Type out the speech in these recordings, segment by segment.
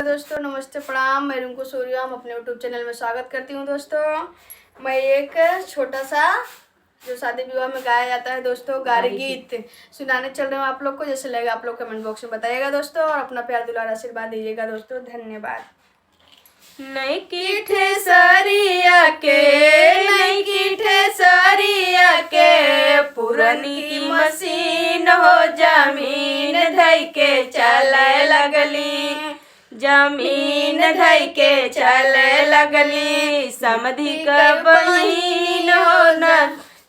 दोस्तों नमस्ते प्रणाम, मैं रिंकू सूर्या अपने यूट्यूब चैनल में स्वागत करती हूँ। दोस्तों मैं एक छोटा सा जो शादी विवाह में गाया जाता है दोस्तों गारी गीत सुनाने चल रहे हूँ आप लोग को। जैसे लगेगा आप लोग कमेंट बॉक्स में बताइएगा दोस्तों, और अपना प्यार दुलार आशीर्वाद दीजिएगा दोस्तों। धन्यवाद। नई ठेसरिया के पुरानी की मशीन हो जमीन धई के चले लगली, जमीन धई के चले लगली। समधी का बहिन हो न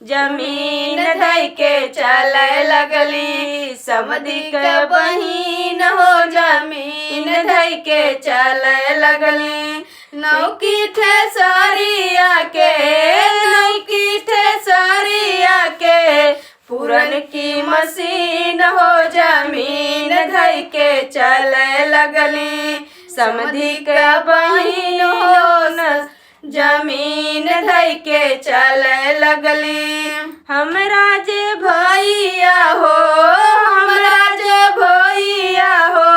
जमीन धई के चले लगली, समधी का बहिन हो जमीन धई के चले लगली। नौकी ठेसरिया के पुरन की मशीन हो जमीन धई के चले लगली, समधी का बहिन हो न जमीन धई के चले लगली। हमरा जे भैया हो, हमरा जे भैया हो,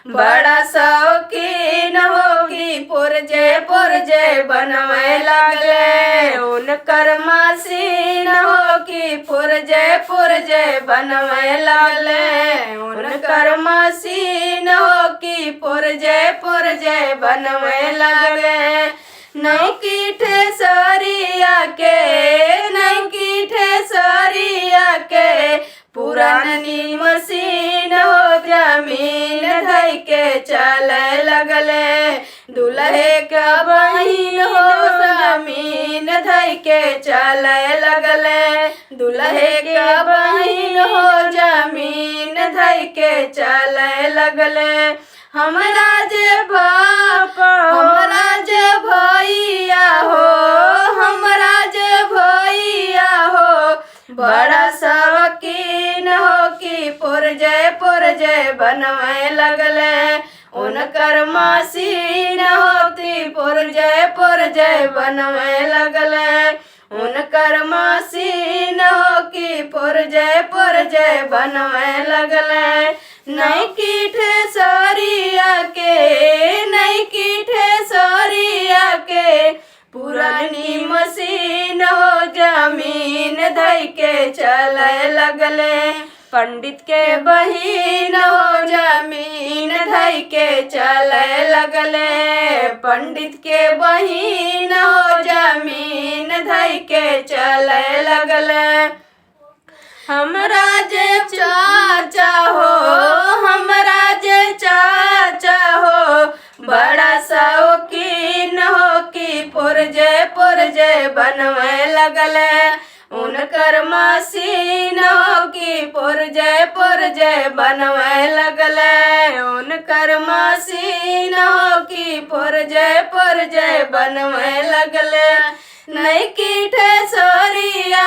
बड़ा शौकीन हो कि पुरजे बनवे लगले। उनकर मशीन हो कि पुरजे बनवे लगले, उनकर मशीन हो कि पुरजे बनवे लगले। नौकी ठेसरिया के पुरानी मशीन हो जमीन धई के चले लगले। दुल्हे का बहिन हो जमीन धई के चले लगले, दुल्हे का बहिन हो जमीन धई के चले लगले। हमरा जे बाप हमरा जे भैया हो, हमरा जे भैया हो, बड़ा शौकीन हो कि पुरजे बनवे लगले। उनकर मशीन होती पुरजे बनवे लगले, उनकर मशीन हो कि पुरजे बनवे लगले। नई ठेसरिया के पुरानी मशीन हो जमीन धई के चले लगले। पंडित के बहिन हो जमीन धई के चले लगले, पंडित के बहिन हो जमीन धई के चले लगले। हमरा जे चाचा हो, हमरा जे चाचा हो, बड़ा शौकीन हो कि पुरजे बनवे लगले। उनकर मशीन हो कि पुरजे बनवे लगले, उनकर मशीन हो कि पुरजे बनवे लगले। नई ठेसरिया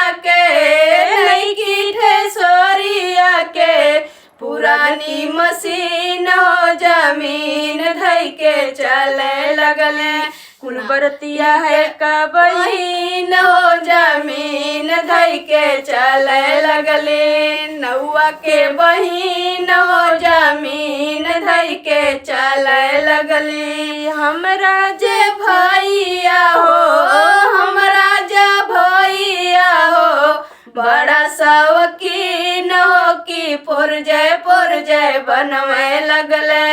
के पुरानी मशीन हो जमीन धई के चले लगले। कुलबरतिया है का बहिन हो जमीन धई के चले लगले, नौआ के बहिन हो जमीन धई के चले लगली। हमरा जे भैया हो, हमरा जे भैया हो, बड़ा शौकीन हो कि पुरजे बनवे लगले।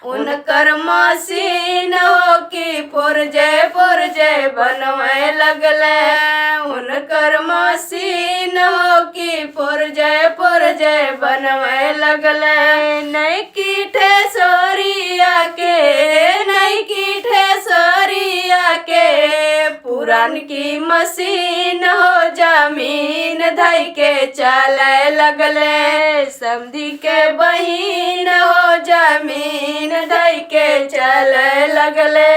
उनकर मशीन हो कि पुरजे बनवे लगले, उनकर मशीन हो कि पुरजे बनवे लगले। नई ठेसरिया के पुरान की मशीन हो जमीन धई के चले लगले, समधी के बहिन हो जमीन धई के चले लगले।